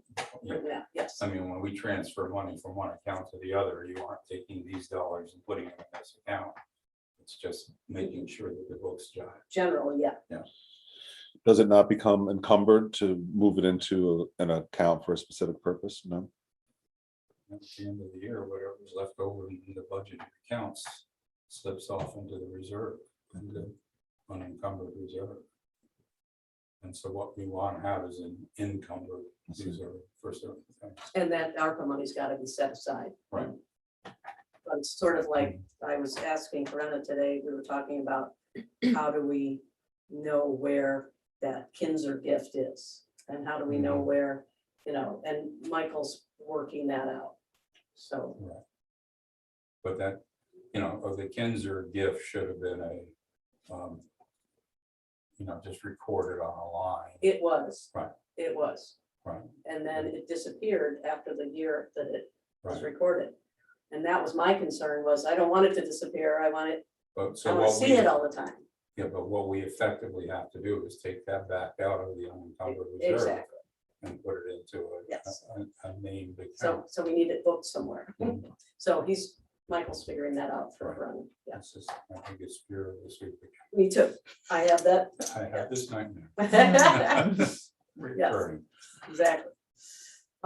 B: Yeah.
C: written out, yes.
B: I mean, when we transfer money from one account to the other, you aren't taking these dollars and putting them in this account. It's just making sure that the books jive.
C: Generally, yeah.
F: Does it not become encumbered to move it into an account for a specific purpose? No?
B: At the end of the year, whatever's left over in the budget accounts slips off into the reserve, into unencumbered reserve. And so what we want to have is an encumbered reserve for certain things.
C: And that ARPA money's gotta be set aside.
B: Right.
C: But it's sort of like, I was asking Corona today, we were talking about how do we know where that Kinzer gift is? And how do we know where, and Michael's working that out. So,
B: Right. But that, of the Kinzer gift should have been just recorded on a line.
C: it was.
B: Right.
C: It was.
B: Right.
C: And then it disappeared after the year that it was
B: Right.
C: recorded. And that was my concern, was I don't want it to disappear, I want it,
B: But
C: I
B: so
C: want to
B: what
C: see
B: we,
C: it all the time.
B: yeah, but what we effectively have to do is take that back out of the unencumbered reserve
C: Exactly,
B: and put it into
C: Yes.
B: a named
C: so,
B: account.
C: so we need it booked somewhere.
B: Mhm.
C: So Michael's figuring that out for
B: Right.
C: Run, yeah,
B: That's just, I think it's pure of the sweep account.
C: me too, I have that.
B: I have this nightmare.
C: Yes,
B: Recurring.
C: exactly.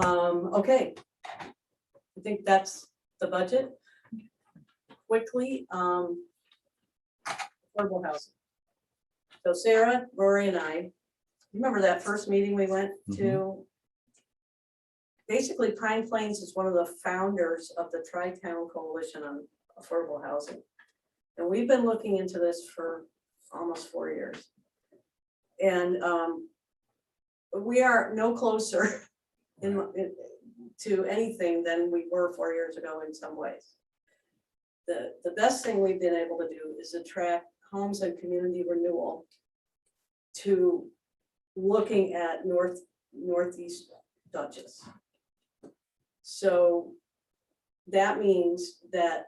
C: Okay. I think that's the budget. Quickly, affordable housing. So Sarah, Rory and I, remember that first meeting we went to? basically Pine Plains is one of the founders of the Tri-Town Coalition on Affordable Housing. And we've been looking into this for almost 4 years. And we are no closer to anything than we were 4 years ago in some ways. The best thing we've been able to do is attract homes and community renewal to looking at Northeast Dutchess. So that means that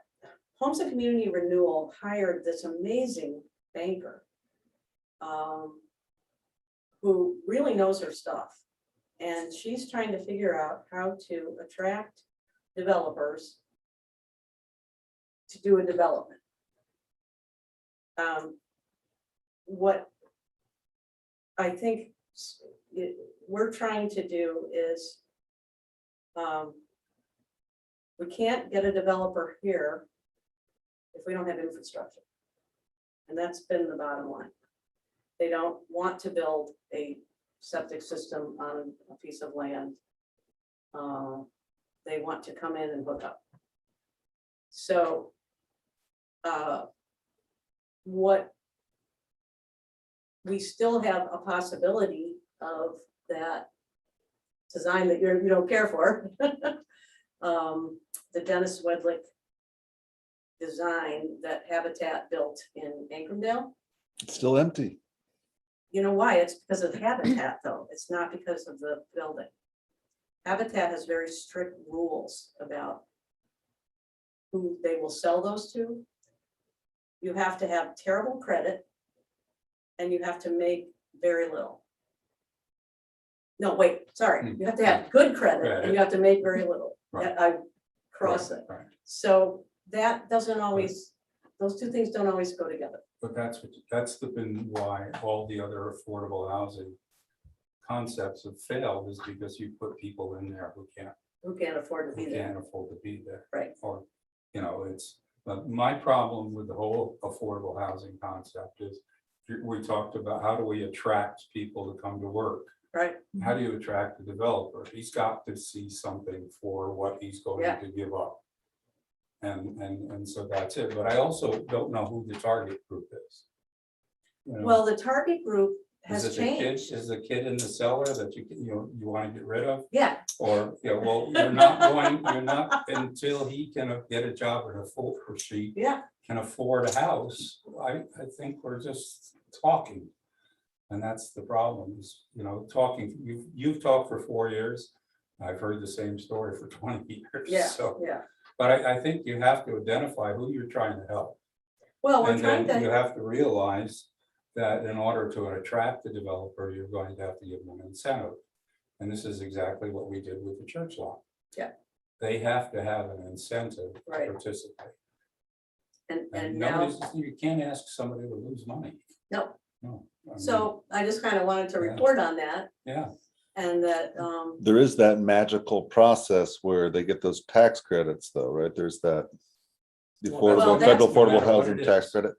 C: Homes and Community Renewal hired this amazing banker who really knows her stuff. And she's trying to figure out how to attract developers to do a development. What I think we're trying to do is we can't get a developer here if we don't have infrastructure. And that's been the bottom line. They don't want to build a septic system on a piece of land. They want to come in and hook up. So what we still have a possibility of that design that you don't care for. The Dennis Wedlick design that Habitat built in Ancrumdale.
F: It's still empty.
C: You know why? It's because of Habitat though. It's not because of the building. Habitat has very strict rules about who they will sell those to. You have to have terrible credit and you have to make very little. No, wait, sorry. You have to have good credit and you have to make very little.
B: Right.
C: I crossed it.
B: Right.
C: So that doesn't always, those two things don't always go together.
B: But that's been why all the other affordable housing concepts have failed, is because you put people in there who
C: Can't afford to be there.
B: can't afford to be there.
C: Right.
B: Or, it's, but my problem with the whole affordable housing concept is, we talked about how do we attract people to come to work?
C: Right.
B: How do you attract a developer? He's got to see something for what he's going
C: Yeah.
B: to give up. And so that's it. But I also don't know who the target group is.
C: Well, the target group
B: Is
C: has
B: it the kid,
C: changed.
B: is the kid in the cellar that you want to get rid of?
C: Yeah,
B: Or, well, you're not until he can get a job or she
C: yeah,
B: can afford a house. I think we're just talking. And that's the problem is, talking, you've talked for 4 years. I've heard the same story for 20 years.
C: yeah,
B: So,
C: yeah.
B: but I think you have to identify who you're trying to help.
C: Well, we're
B: And
C: trying
B: then you
C: to,
B: have to realize that in order to attract the developer, you're going to have to give them an incentive. And this is exactly what we did with the church lot.
C: Yeah.
B: They have to have an incentive to
C: Right.
B: participate.
C: and
B: And
C: now,
B: you can't ask somebody to lose money.
C: no,
B: No. I mean,
C: so I just kind of wanted to
B: Yeah.
C: report on that
B: Yeah,
C: and that,
F: There is that magical process where they get those tax credits though, right? There's that. The
B: Well,
F: affordable,
C: that's-
F: federal
B: no matter
F: affordable
B: what
F: housing
B: it
F: tax
B: is.
F: credit.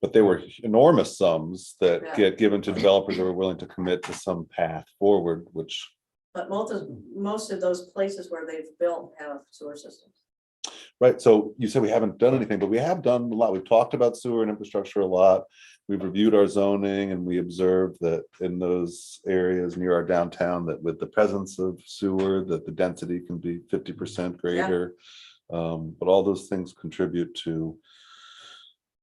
F: But they were enormous sums that
C: Yeah.
F: get given to developers who are willing to commit to some path forward, which.
C: but most of those places where they've built have sewer systems.
F: Right, so you said we haven't done anything, but we have done a lot. We've talked about sewer and infrastructure a lot. We've reviewed our zoning and we observed that in those areas near our downtown, that with the presence of sewer, that the density can be 50% greater. But all those things contribute to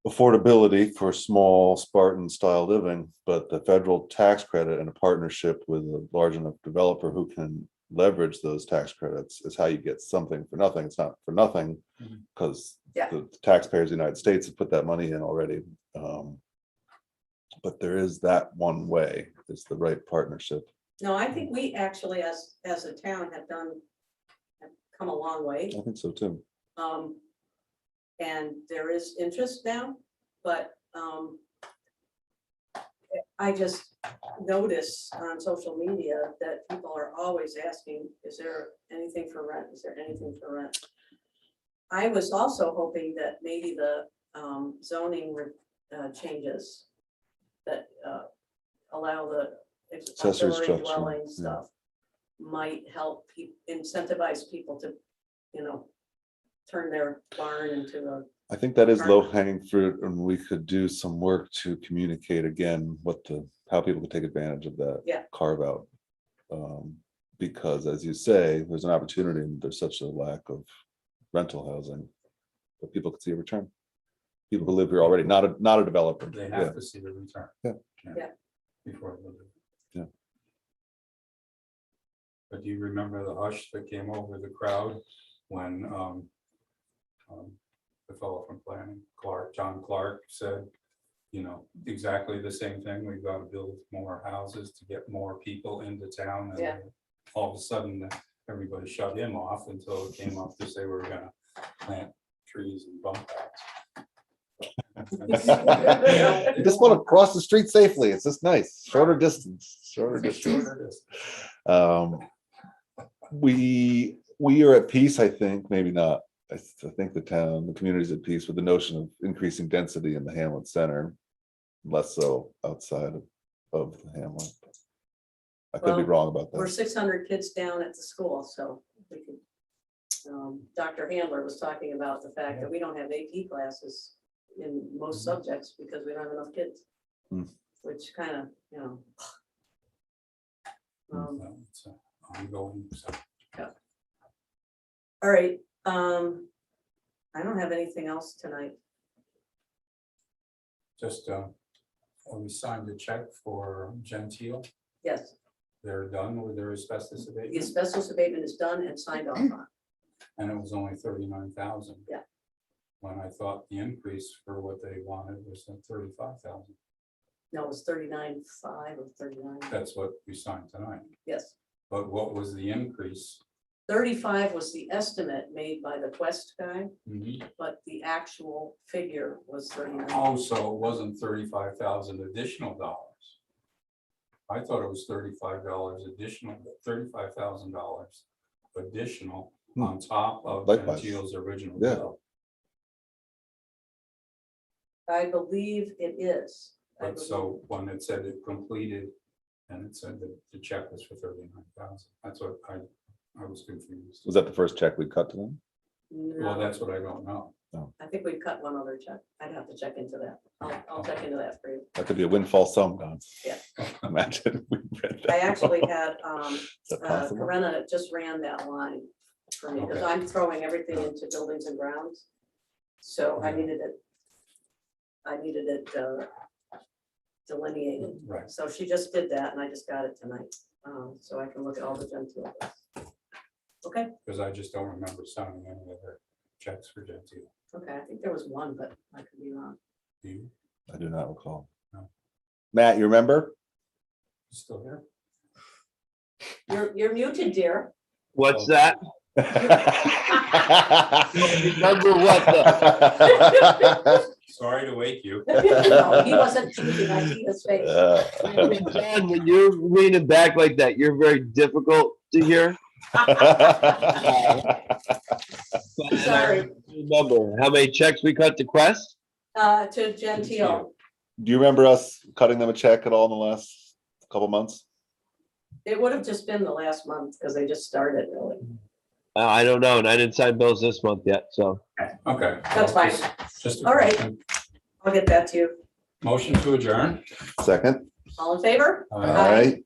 F: affordability for small Spartan style living, but the federal tax credit and a partnership with a large enough developer who can leverage those tax credits is how you get something for nothing. It's not for nothing
B: Mhm.
F: because
C: Yeah.
F: the taxpayers of the United States have put that money in already. But there is that one way, it's the right partnership.
C: No, I think we actually, as a town, have come a long way.
F: I think so too.
C: And there is interest now, but I just notice on social media that people are always asking, is there anything for rent? Is there anything for rent? I was also hoping that maybe the zoning changes that allow the
F: Accessory
C: auxiliary
F: structure,
C: dwelling
F: yeah.
C: stuff might help incentivize people to, turn their barn into a,
F: I think that is
C: Apartment.
F: low hanging fruit, and we could do some work to communicate again how people could take advantage of that.
C: Yeah.
F: Carve out. Because as you say, there's an opportunity and there's such a lack of rental housing. But people could see a return. People who live here already, not a developer.
B: They
F: Yeah.
B: have to see the return.
F: Yeah.
C: Yeah.
B: Before they do.
F: Yeah.
B: But do you remember the hush that came over the crowd when the fellow from planning, John Clark, said, exactly the same thing. We've got to build more houses to get more people into town. And
C: Yeah.
B: all of a sudden, everybody shut him off until it came up to say we're gonna plant trees and bump outs.
F: You just want to cross the street safely. It's just nice. Shorter distance. We are at peace, I think, maybe not. I think the community's at peace with the notion of increasing density in the Hamlet Center, less so outside of the Hamlet. I could be
C: Well,
F: wrong about
C: we're
F: that.
C: 600 kids down at the school, so we could. Dr. Handler was talking about the fact that we don't have AP classes in most subjects because we don't have enough kids.
F: Hmm.
C: Which kind of,
B: It's ongoing. So.
C: all right, I don't have anything else tonight.
B: Just, we signed a check for Gentile.
C: Yes,
B: They're done with their asbestos
C: the
B: abatement,
C: asbestos abatement is done and signed off on.
B: and it was only 39,000.
C: Yeah.
B: When I thought the increase for what they wanted was at 35,000.
C: No, it was 39.5 or 39,
B: That's what we signed tonight.
C: yes.
B: But what was the increase?
C: 35 was the estimate made by the Quest guy, but the actual figure was 39.
B: Oh, so it wasn't 35,000 additional dollars. I thought it was $35 additional, $35,000 additional on top of
F: Likewise.
B: Gentile's original
F: Yeah.
B: bill.
C: I believe it is. I
B: But
C: believe-
B: so when it said it completed, and it said that the check was for 39,000, that's what I was confused.
F: Was that the first check we cut to them?
B: Well,
C: No,
B: that's what I don't know.
C: I think we cut one other check. I'd have to check into that. I'll check into that for you.
F: That could be a windfall sum, Don.
C: Yeah.
F: Imagine. We read
C: I
F: that.
C: actually had,
F: Is that possible?
C: Corinna just ran that line for me, because
B: Okay.
C: I'm throwing everything into buildings and grounds. So I
B: Yeah.
C: needed it delineated.
B: Right.
C: So she just did that and I just got it tonight. So I can look at all the Gentile bills. Okay,
B: Because I just don't remember signing any other checks for Gentile.
C: okay, I think there was one, but I could be wrong.
B: Do you
F: I do not recall.
B: No.
F: Matt, you remember?
B: still here?
C: You're muted, dear.
E: What's that?
F: Remember what?
B: Sorry to wake you.
C: No, he wasn't speaking, I see his face.
E: John, when you're leaning back like that, you're very difficult to hear.
C: Sorry,
E: Remember how many checks we cut to Quest?
C: to Gentile.
F: Do you remember us cutting them a check at all in the last couple months?
C: It would have just been the last month because they just started really.
E: I don't know, and I didn't sign bills this month yet, so.
B: Okay.
C: That's fine.
B: Just a
C: All right.
B: question.
C: I'll get that to you.
B: Motion to adjourn.
F: Second.
C: All in favor?
F: All right.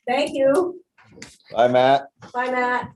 C: Thank you.
F: Bye, Matt.
C: Bye, Matt.